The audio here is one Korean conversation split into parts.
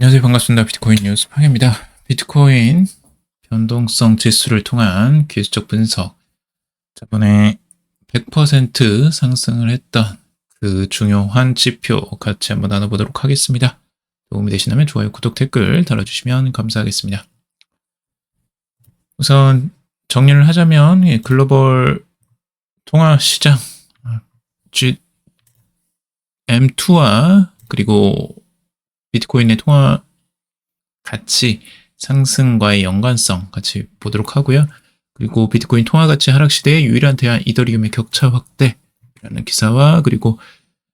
안녕하세요. 반갑습니다. 비트코인 뉴스 팡입니다. 비트코인 변동성 지수를 통한 기술적 분석. 저번에 100% 상승을 했던 그 중요한 지표 같이 한번 나눠보도록 하겠습니다. 도움이 되시다면 좋아요, 구독, 댓글 달아주시면 감사하겠습니다. 우선 정리를 하자면 글로벌 통화 시장 M2와 그리고 비트코인의 통화 가치 상승과의 연관성 같이 보도록 하고요. 그리고 비트코인 통화 가치 하락 시대의 유일한 대안 이더리움의 격차 확대라는 기사와 그리고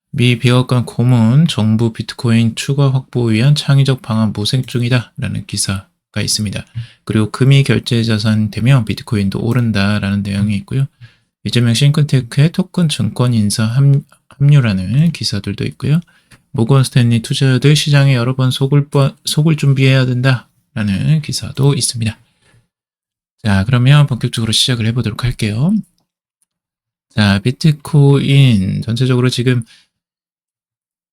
미 백악관 고문 정부 비트코인 추가 확보를 위한 창의적 방안 모색 중이다라는 기사가 있습니다. 그리고 금이 결제 자산 되면 비트코인도 오른다라는 내용이 있고요. 이재명 싱크테크의 토큰 증권 인사 합류라는 기사들도 있고요. 모건 스탠리 투자자들 시장에 여러 번 속을 준비해야 된다라는 기사도 있습니다. 자, 그러면 본격적으로 시작을 해보도록 할게요. 자, 비트코인 전체적으로 지금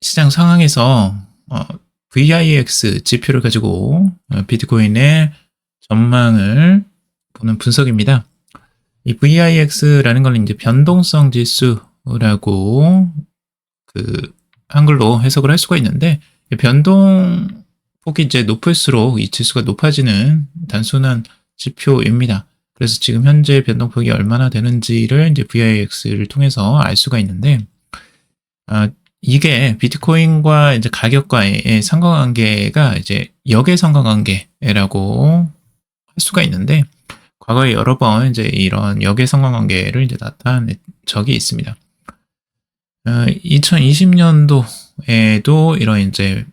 시장 상황에서 VIX 지표를 가지고 비트코인의 전망을 보는 분석입니다. 이 VIX라는 건 이제 변동성 지수라고 한글로 해석을 할 수가 있는데, 변동폭이 이제 높을수록 이 지수가 높아지는 단순한 지표입니다. 그래서 지금 현재 변동폭이 얼마나 되는지를 이제 VIX를 통해서 알 수가 있는데, 이게 비트코인과 이제 가격과의 상관관계가 이제 역의 상관관계라고 할 수가 있는데, 과거에 여러 번 이제 이런 역의 상관관계를 이제 나타낸 적이 있습니다. 2020년도에도 이런 이제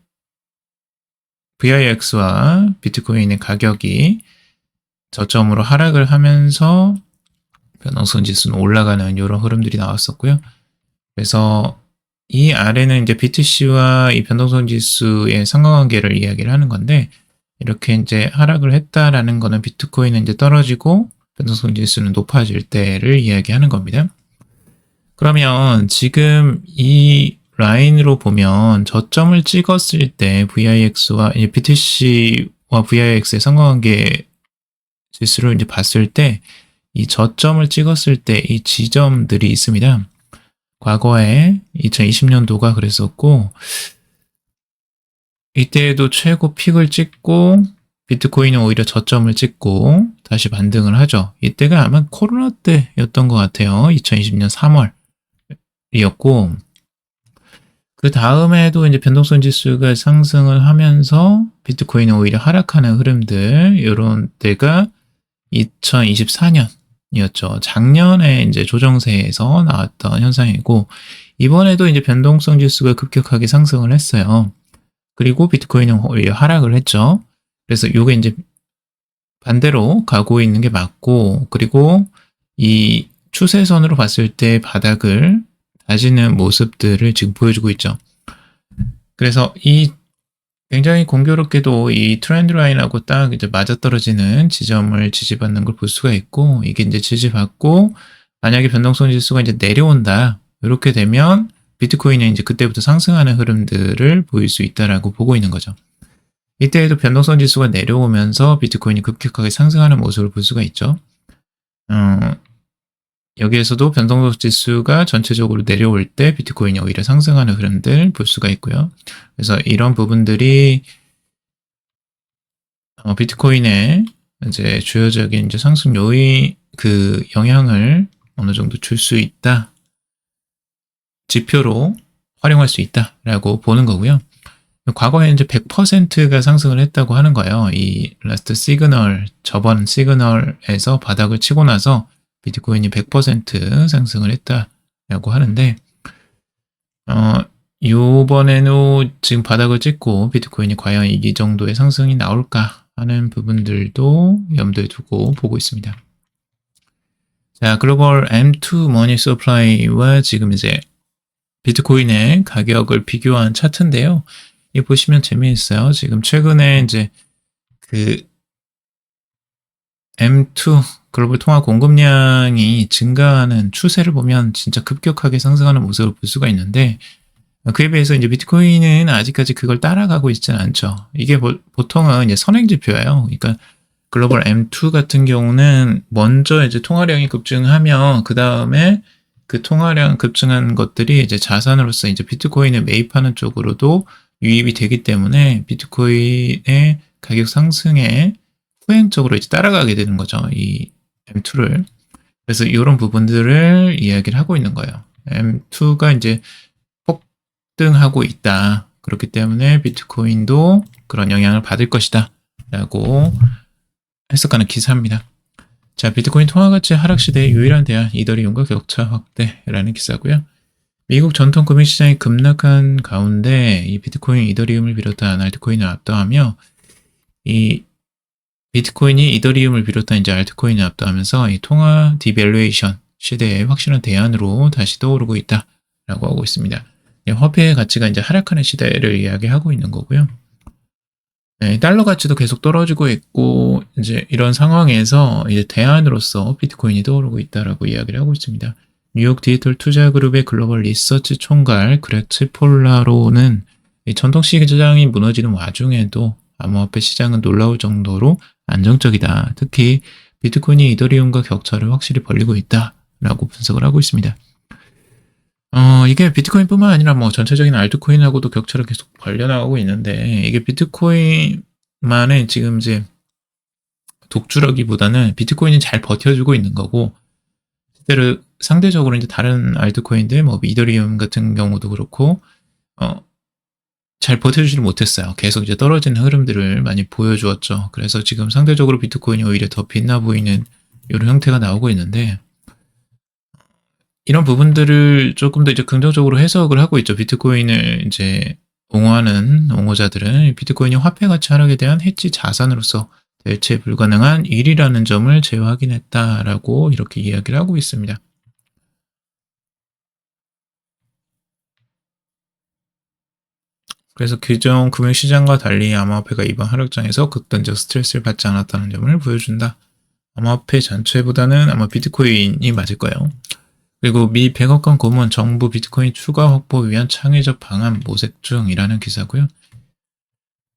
VIX와 비트코인의 가격이 저점으로 하락을 하면서 변동성 지수는 올라가는 이런 흐름들이 나왔었고요. 그래서 이 아래는 이제 BTC와 이 변동성 지수의 상관관계를 이야기를 하는 건데, 이렇게 이제 하락을 했다라는 거는 비트코인은 이제 떨어지고 변동성 지수는 높아질 때를 이야기하는 겁니다. 그러면 지금 이 라인으로 보면 저점을 찍었을 때 VIX와 BTC와 VIX의 상관관계 지수를 이제 봤을 때 이 저점을 찍었을 때 이 지점들이 있습니다. 과거에 2020년도가 그랬었고, 이때에도 최고 픽을 찍고 비트코인은 오히려 저점을 찍고 다시 반등을 하죠. 이때가 아마 코로나 때였던 것 같아요. 2020년 3월이었고, 그 다음에도 이제 변동성 지수가 상승을 하면서 비트코인은 오히려 하락하는 흐름들, 이런 때가 2024년이었죠. 작년에 이제 조정세에서 나왔던 현상이고, 이번에도 이제 변동성 지수가 급격하게 상승을 했어요. 그리고 비트코인은 오히려 하락을 했죠. 그래서 이게 이제 반대로 가고 있는 게 맞고, 그리고 이 추세선으로 봤을 때 바닥을 다지는 모습들을 지금 보여주고 있죠. 그래서 이 굉장히 공교롭게도 이 트렌드 라인하고 딱 이제 맞아떨어지는 지점을 지지받는 걸 볼 수가 있고, 이게 이제 지지받고 만약에 변동성 지수가 이제 내려온다, 이렇게 되면 비트코인은 이제 그때부터 상승하는 흐름들을 보일 수 있다라고 보고 있는 거죠. 이때에도 변동성 지수가 내려오면서 비트코인이 급격하게 상승하는 모습을 볼 수가 있죠. 여기에서도 변동성 지수가 전체적으로 내려올 때 비트코인이 오히려 상승하는 흐름들 볼 수가 있고요. 그래서 이런 부분들이 비트코인의 이제 주요적인 이제 상승 요인 영향을 어느 정도 줄 수 있다, 지표로 활용할 수 있다라고 보는 거고요. 과거에 이제 100%가 상승을 했다고 하는 거예요. 이 라스트 시그널, 저번 시그널에서 바닥을 치고 나서 비트코인이 100% 상승을 했다라고 하는데, 요번에는 지금 바닥을 찍고 비트코인이 과연 이 정도의 상승이 나올까 하는 부분들도 염두에 두고 보고 있습니다. 자, 글로벌 M2 머니 서플라이와 지금 이제 비트코인의 가격을 비교한 차트인데요. 이 보시면 재미있어요. 지금 최근에 이제 M2 글로벌 통화 공급량이 증가하는 추세를 보면 진짜 급격하게 상승하는 모습을 볼 수가 있는데, 그에 비해서 이제 비트코인은 아직까지 그걸 따라가고 있지는 않죠. 이게 보통은 이제 선행지표예요. 그러니까 글로벌 M2 같은 경우는 먼저 이제 통화량이 급증하면 그 다음에 그 통화량 급증한 것들이 이제 자산으로서 이제 비트코인을 매입하는 쪽으로도 유입이 되기 때문에 비트코인의 가격 상승에 후행적으로 이제 따라가게 되는 거죠. 이 M2를. 그래서 이런 부분들을 이야기를 하고 있는 거예요. M2가 이제 폭등하고 있다. 그렇기 때문에 비트코인도 그런 영향을 받을 것이다. 라고 해석하는 기사입니다. 자, 비트코인 통화가치 하락 시대의 유일한 대안, 이더리움과 격차 확대라는 기사고요. 미국 전통 금융시장이 급락한 가운데 이 비트코인, 이더리움을 비롯한 알트코인을 압도하며 이 비트코인이 이더리움을 비롯한 이제 알트코인을 압도하면서 이 통화 디밸루에이션 시대의 확실한 대안으로 다시 떠오르고 있다라고 하고 있습니다. 화폐의 가치가 이제 하락하는 시대를 이야기하고 있는 거고요. 네, 달러 가치도 계속 떨어지고 있고 이제 이런 상황에서 이제 대안으로서 비트코인이 떠오르고 있다라고 이야기를 하고 있습니다. 뉴욕 디지털 투자그룹의 글로벌 리서치 총괄 그렉 폴라로는 전통 시장이 무너지는 와중에도 암호화폐 시장은 놀라울 정도로 안정적이다. 특히 비트코인이 이더리움과 격차를 확실히 벌리고 있다라고 분석을 하고 있습니다. 이게 비트코인뿐만 아니라 뭐 전체적인 알트코인하고도 격차를 계속 벌려나가고 있는데 이게 비트코인만의 지금 이제 독주라기보다는 비트코인이 잘 버텨주고 있는 거고 실제로 상대적으로 이제 다른 알트코인들 뭐 이더리움 같은 경우도 그렇고 잘 버텨주지를 못했어요. 계속 이제 떨어지는 흐름들을 많이 보여주었죠. 그래서 지금 상대적으로 비트코인이 오히려 더 빛나 보이는 이런 형태가 나오고 있는데 이런 부분들을 조금 더 이제 긍정적으로 해석을 하고 있죠. 비트코인을 이제 옹호하는 옹호자들은 비트코인이 화폐 가치 하락에 대한 해지 자산으로서 대체 불가능한 일이라는 점을 재확인했다라고 이렇게 이야기를 하고 있습니다. 그래서 기존 금융시장과 달리 암호화폐가 이번 하락장에서 극단적 스트레스를 받지 않았다는 점을 보여준다. 암호화폐 전체보다는 아마 비트코인이 맞을 거예요. 그리고 미 백악관 고문 정부 비트코인 추가 확보 위한 창의적 방안 모색 중이라는 기사고요.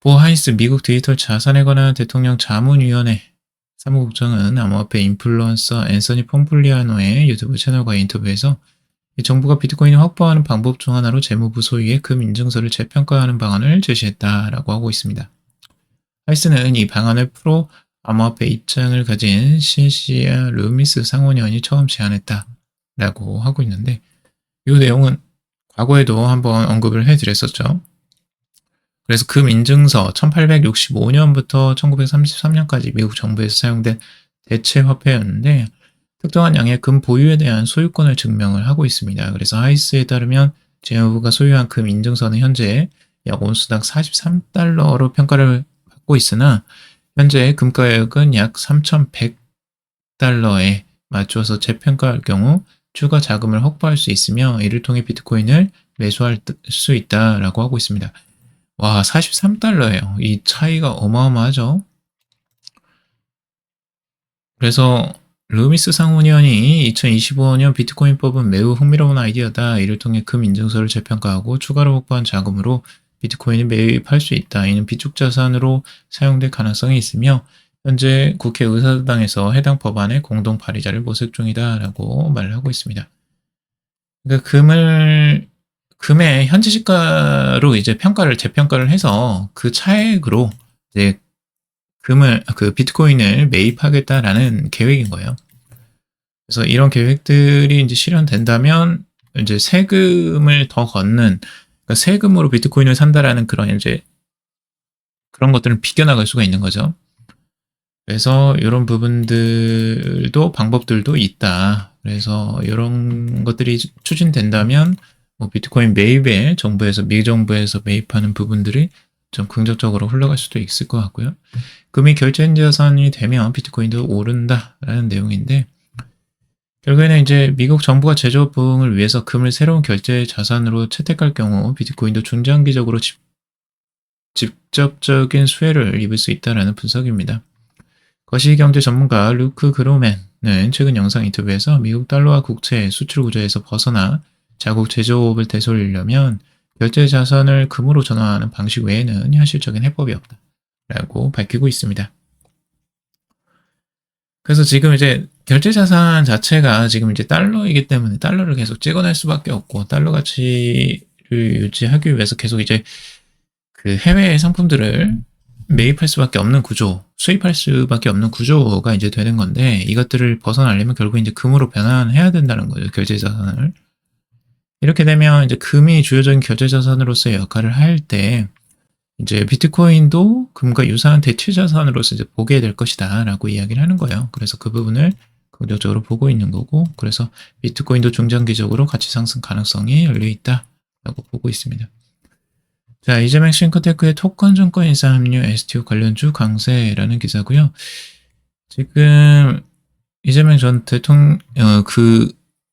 보 하이스 미국 디지털 자산에 관한 대통령 자문위원회 사무국장은 암호화폐 인플루언서 앤서니 폼플리아노의 유튜브 채널과의 인터뷰에서 정부가 비트코인을 확보하는 방법 중 하나로 재무부 소유의 금 인증서를 재평가하는 방안을 제시했다라고 하고 있습니다. 하이스는 이 방안을 프로 암호화폐 입장을 가진 시시아 루미스 상원의원이 처음 제안했다라고 하고 있는데 이 내용은 과거에도 한번 언급을 해드렸었죠. 그래서 금 인증서 1865년부터 1933년까지 미국 정부에서 사용된 대체 화폐였는데 특정한 양의 금 보유에 대한 소유권을 증명을 하고 있습니다. 그래서 하이스에 따르면 재무부가 소유한 금 인증서는 현재 약 온수당 43달러로 평가를 받고 있으나 현재 금 가격은 약 3,100달러에 맞춰서 재평가할 경우 추가 자금을 확보할 수 있으며 이를 통해 비트코인을 매수할 수 있다라고 하고 있습니다. 와, 43달러예요. 이 차이가 어마어마하죠. 그래서 루미스 상원의원이 2025년 비트코인법은 매우 흥미로운 아이디어다. 이를 통해 금 인증서를 재평가하고 추가로 확보한 자금으로 비트코인을 매입할 수 있다. 이는 비축 자산으로 사용될 가능성이 있으며 현재 국회 의사당에서 해당 법안의 공동 발의자를 모색 중이다라고 말을 하고 있습니다. 그러니까 금의 현재 시가로 이제 재평가를 해서 그 차액으로 이제 비트코인을 매입하겠다라는 계획인 거예요. 그래서 이런 계획들이 이제 실현된다면 이제 세금을 더 걷는, 그러니까 세금으로 비트코인을 산다라는 그런 이제 그런 것들을 비껴나갈 수가 있는 거죠. 그래서 이런 부분들도 방법들도 있다. 그래서 이런 것들이 추진된다면 뭐 비트코인 매입에 미 정부에서 매입하는 부분들이 좀 긍정적으로 흘러갈 수도 있을 것 같고요. 금이 결제 자산이 되면 비트코인도 오른다라는 내용인데 결국에는 이제 미국 정부가 제조 부흥을 위해서 금을 새로운 결제 자산으로 채택할 경우 비트코인도 중장기적으로 직접적인 수혜를 입을 수 있다는 분석입니다. 거시경제 전문가 루크 그로맨은 최근 영상 인터뷰에서 미국 달러와 국채 수출 구조에서 벗어나 자국 제조업을 되돌리려면 결제 자산을 금으로 전환하는 방식 외에는 현실적인 해법이 없다라고 밝히고 있습니다. 그래서 지금 이제 결제 자산 자체가 지금 이제 달러이기 때문에 달러를 계속 찍어낼 수밖에 없고, 달러 가치를 유지하기 위해서 계속 이제 그 해외 상품들을 매입할 수밖에 없는 구조, 수입할 수밖에 없는 구조가 이제 되는 건데, 이것들을 벗어나려면 결국 이제 금으로 변환해야 된다는 거죠, 결제 자산을. 이렇게 되면 이제 금이 주요적인 결제 자산으로서의 역할을 할 때, 이제 비트코인도 금과 유사한 대체 자산으로서 이제 보게 될 것이다 라고 이야기를 하는 거예요. 그래서 그 부분을 긍정적으로 보고 있는 거고, 그래서 비트코인도 중장기적으로 가치 상승 가능성이 열려 있다 라고 보고 있습니다. 자, 이재명 싱크테크의 토큰 증권 인사 합류 STO 관련주 강세라는 기사고요. 지금 이재명 전 대통령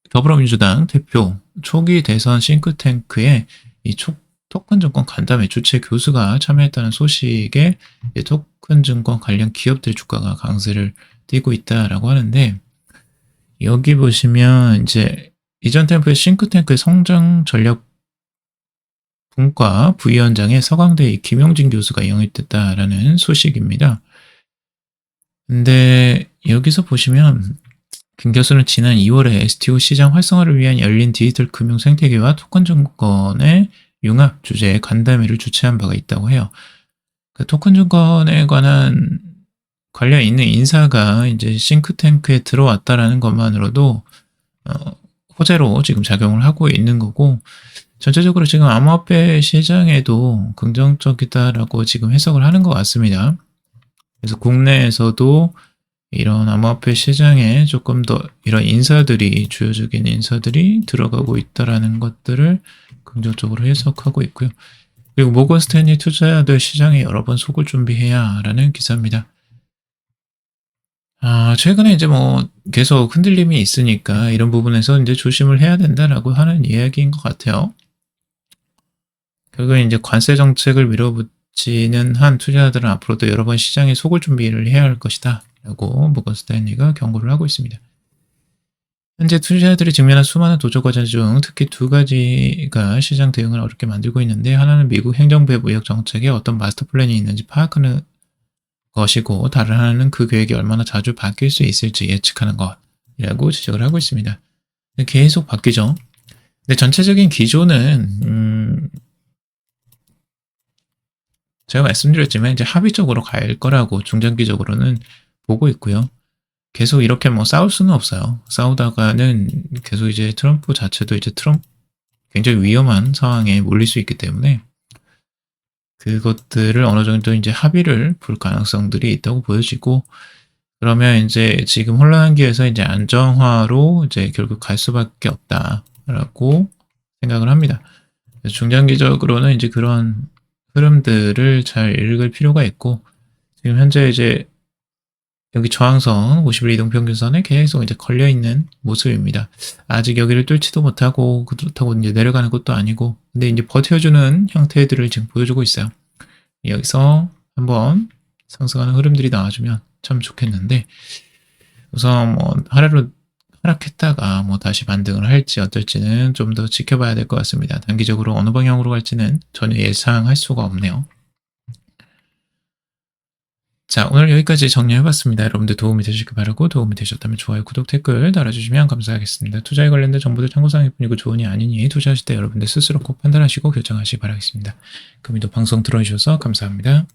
더불어민주당 대표 초기 대선 싱크탱크에 이 토큰 증권 간담회 주최 교수가 참여했다는 소식에 토큰 증권 관련 기업들 주가가 강세를 띠고 있다라고 하는데, 여기 보시면 이제 이전 템포의 싱크탱크의 성장 전략 분과 부위원장의 서강대 김용진 교수가 영입됐다라는 소식입니다. 근데 여기서 보시면 김 교수는 지난 2월에 STO 시장 활성화를 위한 열린 디지털 금융 생태계와 토큰 증권의 융합 주제의 간담회를 주최한 바가 있다고 해요. 그 토큰 증권에 관련 있는 인사가 이제 싱크탱크에 들어왔다라는 것만으로도 호재로 지금 작용을 하고 있는 거고, 전체적으로 지금 암호화폐 시장에도 긍정적이다라고 지금 해석을 하는 것 같습니다. 그래서 국내에서도 이런 암호화폐 시장에 조금 더 이런 주요적인 인사들이 들어가고 있다라는 것들을 긍정적으로 해석하고 있고요. 그리고 모건 스탠리 투자해야 될 시장에 여러 번 속을 준비해야 라는 기사입니다. 최근에 이제 뭐 계속 흔들림이 있으니까 이런 부분에서 이제 조심을 해야 된다라고 하는 이야기인 것 같아요. 결국에 이제 관세 정책을 밀어붙이는 한 투자자들은 앞으로도 여러 번 시장에 속을 준비를 해야 할 것이다 라고 모건 스탠리가 경고를 하고 있습니다. 현재 투자자들이 직면한 수많은 도전 과제 중 특히 두 가지가 시장 대응을 어렵게 만들고 있는데, 하나는 미국 행정부의 무역 정책에 어떤 마스터 플랜이 있는지 파악하는 것이고, 다른 하나는 그 계획이 얼마나 자주 바뀔 수 있을지 예측하는 것이라고 지적을 하고 있습니다. 계속 바뀌죠. 근데 전체적인 기조는 제가 말씀드렸지만 이제 합의적으로 갈 거라고 중장기적으로는 보고 있고요. 계속 이렇게 뭐 싸울 수는 없어요. 싸우다가는 계속 이제 트럼프 자체도 이제 굉장히 위험한 상황에 몰릴 수 있기 때문에 그것들을 어느 정도 이제 합의를 볼 가능성들이 있다고 보여지고, 그러면 이제 지금 혼란한 기에서 이제 안정화로 이제 결국 갈 수밖에 없다라고 생각을 합니다. 중장기적으로는 이제 그런 흐름들을 잘 읽을 필요가 있고, 지금 현재 이제 여기 저항선 50일 이동평균선에 계속 이제 걸려있는 모습입니다. 아직 여기를 뚫지도 못하고, 그렇다고 이제 내려가는 것도 아니고, 근데 이제 버텨주는 형태들을 지금 보여주고 있어요. 여기서 한번 상승하는 흐름들이 나와주면 참 좋겠는데, 우선 뭐 하락했다가 뭐 다시 반등을 할지 어떨지는 좀 더 지켜봐야 될 것 같습니다. 단기적으로 어느 방향으로 갈지는 전혀 예상할 수가 없네요. 자, 오늘 여기까지 정리해봤습니다. 여러분들 도움이 되시길 바라고, 도움이 되셨다면 좋아요, 구독, 댓글 달아주시면 감사하겠습니다. 투자에 관련된 정보들 참고사항일 뿐이고 조언이 아니니 투자하실 때 여러분들 스스로 꼭 판단하시고 결정하시기 바라겠습니다. 금일도 방송 들어주셔서 감사합니다.